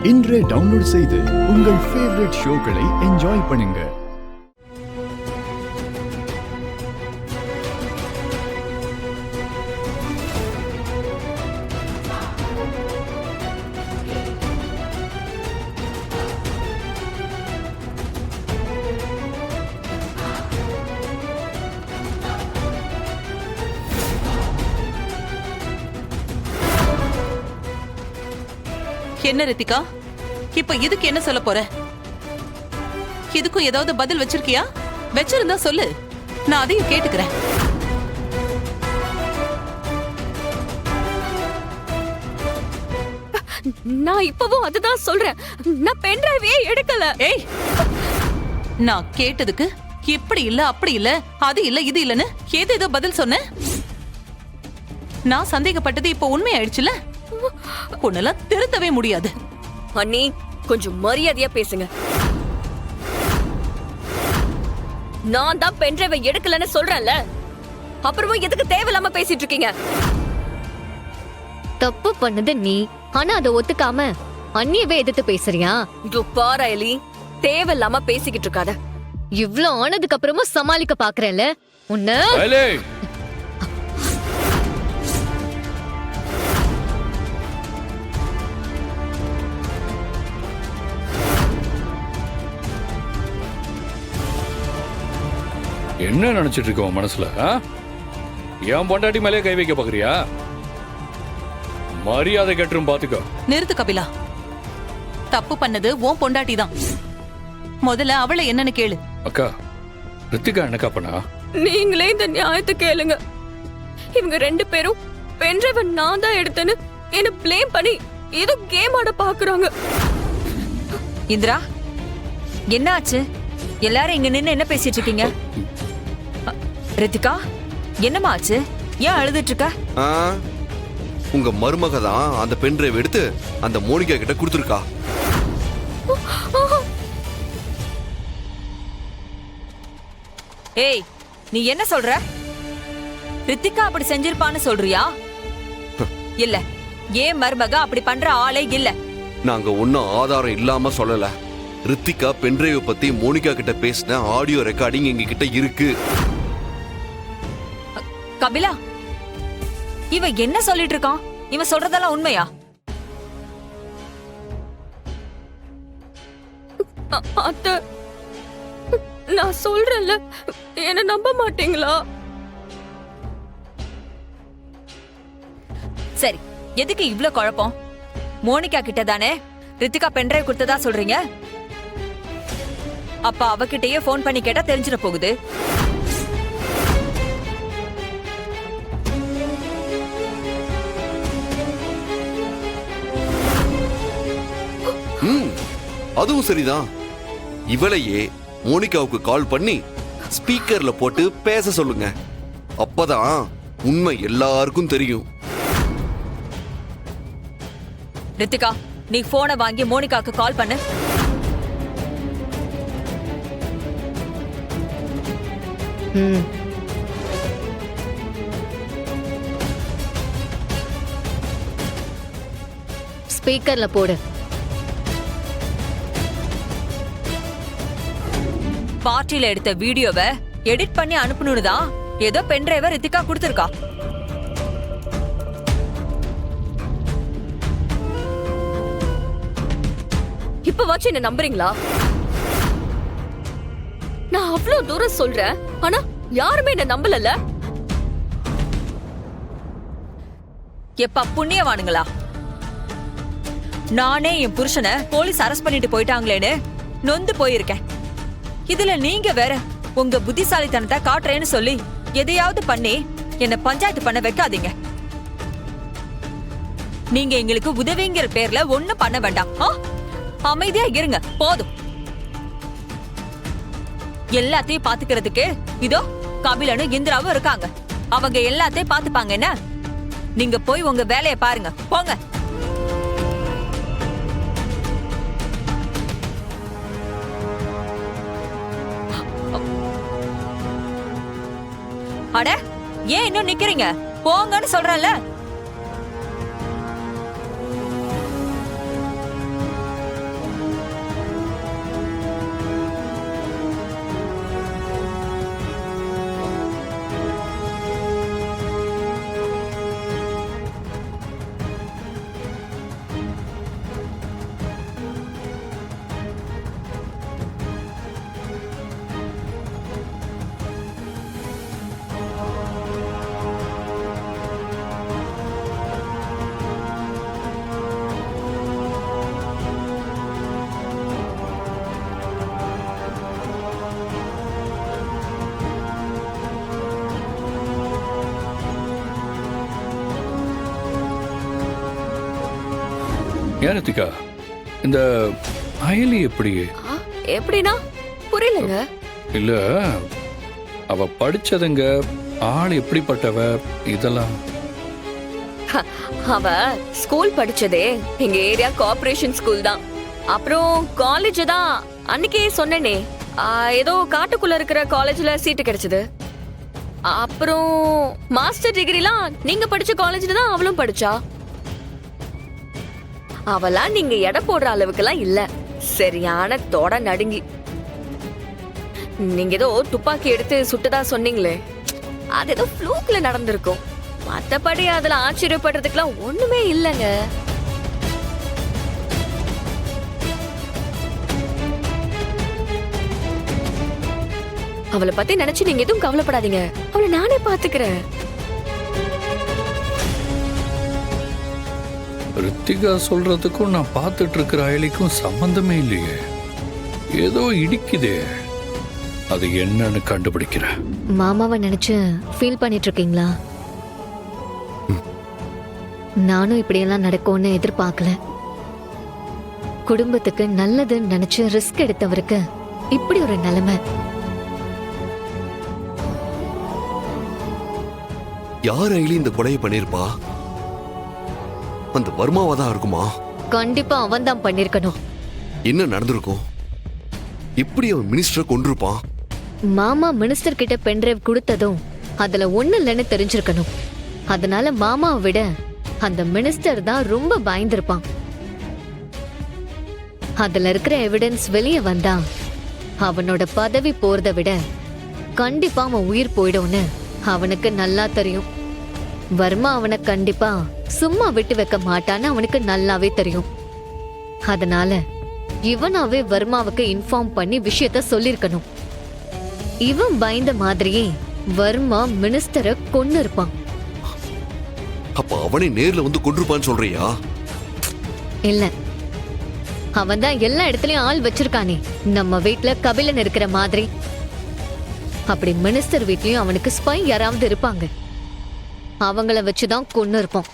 இன்றே டவுன்லோட் செய்து உங்கள் ஃபேவரட் ஷோக்களை என்ஜாய் பண்ணுங்க. என்ன ரித்திகா, இப்ப இதுக்கு என்ன சொல்ல போற? இதுக்கும் ஏதாவது பதில் வச்சிருக்கியா? வச்சிருந்தா சொல்லு, நான் அதையும் கேட்டுக்கிறேன். நான் இப்பவும் அதுதான் சொல்றேன். நான் பென் டிரைவே எடுக்கல. ஏய், நான் கேட்டதுக்கு இப்படி இல்ல அப்படி இல்ல அது இல்ல இது இல்லன்னு ஏதோ பதில் சொன்ன. நான் சந்தேகப்பட்டது இப்ப உண்மையாயிடுச்சுல. உன்னெல்லாம் திருத்தவே முடியாது. அண்ணி, கொஞ்சம் மரியாதையா பேசுங்க. நான் தான் பென் டிரைவை எடுக்கலன்னு சொல்றேன்ல, அப்புறமும் எதுக்கு தேவையில்லாம பேசிட்டு இருக்கீங்க? தப்பு பண்ணது நீ, ஆனா அதை ஒத்துக்காம அண்ணியவே எதிர்த்து பேசுறியா? இதோ பாரு எலி, தேவையில்லாம பேசிக்கிட்டு இருக்காத. இவ்ளோ ஆனதுக்கு அப்புறமும் சமாளிக்க பாக்குறேன்ல உன்ன. என்ன நினைச்சிட்டு இருக்க மனசுல? என் பொண்டாட்டி மேலே கை வைக்க பாக்குறியா? மரியாதை கெட்டுரும் பாத்துக்கோ. நிறுத்து கபிலா, தப்பு பண்ணது உன் பொண்டாட்டி தான். முதல்ல அவளை என்னன்னு கேளு. அக்கா, ரித்திகா என்னக்கா பண்ணா? நீங்களே இந்த நியாயத்தை கேளுங்க. இவங்க ரெண்டு பேரும் பென் டிரைவை நான் தான் எடுத்தேன்னு என்ன ப்ளேம் பண்ணி ஏதோ கேம் ஆட பாக்குறாங்க. இந்திரா, என்ன ஆச்சு? எல்லாரும் இங்க நின்னு என்ன பேசிட்டு இருக்கீங்க? ரித்திகா, என்னமா ஆச்சு? ஏன் அழுதுட்டு இருக்க? உங்க மருமக தான் அந்த பென் டிரைவ் எடுத்து அந்த மோனிகா கிட்ட கொடுத்துருக்கா. ஏய், நீ என்ன சொல்ற? ரித்திகா அப்படி செஞ்சிருப்பான்னு சொல்றியா? இல்ல, ஏன் மருமக அப்படி பண்ற ஆளே இல்ல. நாங்க ஒன்னும் ஆதாரம் இல்லாம சொல்லல. ரித்திகா பென் டிரைவ் பத்தி மோனிகா கிட்ட பேசின ஆடியோ ரெக்கார்டிங் எங்க கிட்ட இருக்கு. கபிலா, இவ என்ன சொல்லிட்டு இருக்கான்? இவன் சொல்றதெல்லாம் உண்மையா? அத்தை, நான் சொல்றேன்ல, என்ன நம்ப மாட்டீங்களா? சரி, எதுக்கு இவ்ளோ குழப்பம்? மோனிகா கிட்ட தானே ரித்திகா பென்டிரைவ் கொடுத்ததா சொல்றீங்க. அப்ப அவகிட்டயே போன் பண்ணி கேட்டா தெரிஞ்சிட போகுது. அதுவும் சரிதான். இவளையே மோனிகாவுக்கு கால் பண்ணி ஸ்பீக்கர்ல போட்டு பேச சொல்லுங்க. அப்பதான் உண்மை எல்லாருக்கும் தெரியும். ரித்திகா, நீ போனை வாங்கி மோனிகாக்கு கால் பண்ணு. ஸ்பீக்கர்ல போடு. பார்ட்டில எடுத்த வீடியோவை எடிட் பண்ணி அனுப்பணும்னு தான் ஏதோ பென் டிரைவ ரித்திகா கொடுத்திருக்கா. இப்ப வாச்சு என்ன நம்புறீங்களா? நான் அவ்வளவு தூரம் சொல்றேன், ஆனா யாருமே என்ன நம்பலல. எப்ப புண்ணியவானுங்களா? நானே என் புருஷனை போலீஸ் அரெஸ்ட் பண்ணிட்டு போயிட்டாங்களேன்னு நொந்து போயிருக்கேன். இதுல நீங்க வேற உங்க புத்திசாலித்தனத்தை காட்டுறேன்னு சொல்லி எதையாவது பண்ணி என்ன பஞ்சாயத்து பண்ண வைக்காதீங்க. நீங்க எங்களுக்கு உதவிங்கிற பேர்ல ஒண்ணும் பண்ண வேண்டாம். அமைதியா இருங்க போதும். எல்லாத்தையும் பாத்துக்கிறதுக்கு இதோ கபிலனும் இந்திராவும் இருக்காங்க. அவங்க எல்லாத்தையும் பாத்துப்பாங்க. என்ன, நீங்க போய் உங்க வேலையை பாருங்க, போங்க. அட, ஏன் இன்னும் நிக்கிறீங்க? போங்கன்னு சொல்றேன்ல. ஏன் ரித்திகா, இந்த அயலி எப்படி? ஆ, எப்படின்னா புரியலங்க. இல்ல, அவ படிச்சதுங்க, ஆள் எப்படிப்பட்டவ, இதெல்லாம். அவ ஸ்கூல் படிச்சதே எங்க ஏரியா கோஆபரேஷன் ஸ்கூல் தான். அப்புறம் காலேஜ் தான் அன்னைக்கே சொன்னேனே, ஏதோ காட்டுக்குள்ள இருக்கிற காலேஜ்ல சீட்டு கிடைச்சது. அப்புறம் மாஸ்டர் டிகிரிலாம் நீங்க படிச்ச காலேஜ்ல தான் அவளும் படிச்சா. அவெல்லாம் நீங்க எடை போடுற அளவுக்குலாம் இல்ல, சரியான தொட நடுங்கி. நீங்க ஏதோ துப்பாக்கி எடுத்து சுட்டதா சொன்னீங்களே, அது ஏதோ ஃப்ளூக்ல நடந்திருக்கும். மத்தபடி அதுல ஆச்சரியப்படுறதுக்குலாம் ஒண்ணுமே இல்லைங்க. அவளை பத்தி நினைச்சு நீங்க எதுவும் கவலைப்படாதீங்க, அவளை நானே பாத்துக்கிறேன். ரித்திகா சொல்றதுக்கும் நான் பார்த்துட்டு இருக்கிற அயலிக்கும் சம்பந்தமே இல்லையே. ஏதோ இடிக்குதே, அது என்னன்னு கண்டுபிடிக்கிறேன். மாமாவை நினைச்சு ஃபீல் பண்ணிட்டு இருக்கீங்களா? நானும் இப்படியெல்லாம் நடக்கும்னு எதிர்பார்க்கல. குடும்பத்துக்கு நல்லதுன்னு நினைச்சு ரிஸ்க் எடுத்தவருக்கு இப்படி ஒரு நிலைமை. யார் அயலி இந்த கொலையை பண்ணிருப்பா? அந்த வர்மாவா தான் இருக்குமா? கண்டிப்பா அவன் தான் பண்ணிருக்கணும். என்ன நடந்திருக்கும்? எப்படி அவன் மினிஸ்டரை கொன்றிருப்பான்? மாமா மினிஸ்டர் கிட்ட பென்டிரைவ் கொடுத்ததும் அதுல ஒண்ணு இல்லைன்னு தெரிஞ்சிருக்கணும். அதனால மாமாவை விட அந்த மினிஸ்டர் தான் ரொம்ப பயந்திருப்பான். அதுல இருக்கிற எவிடன்ஸ் வெளியே வந்தா அவனோட பதவி போறத விட கண்டிப்பா அவன் உயிர் போயிடும்னு அவனுக்கு நல்லா தெரியும். வர்மா அவனை கண்டிப்பா சும்மா விட்டு வைக்க மாட்டான்னு அவனுக்கு நல்லாவே தெரியும். அதனால இவனாவே வர்மாவுக்கு இன்ஃபார்ம் பண்ணி விஷயத்த சொல்லிருக்கணும். இவன் பயந்த மாதிரியே வர்மா மினிஸ்டரை கொன்னு இருப்பான். அப்ப அவனை நேர்ல வந்து கொன்றிருப்பான்னு சொல்றியா? இல்ல, அவன் தான் எல்லா இடத்துலயும் ஆள் வச்சிருக்கானே, நம்ம வீட்ல கபிலன் இருக்கிற மாதிரி. அப்படி மினிஸ்டர் வீட்லயும் அவனுக்கு ஸ்பை யாராவது இருப்பாங்க, அவங்கள வச்சுதான் கொன்னு இருப்போம்.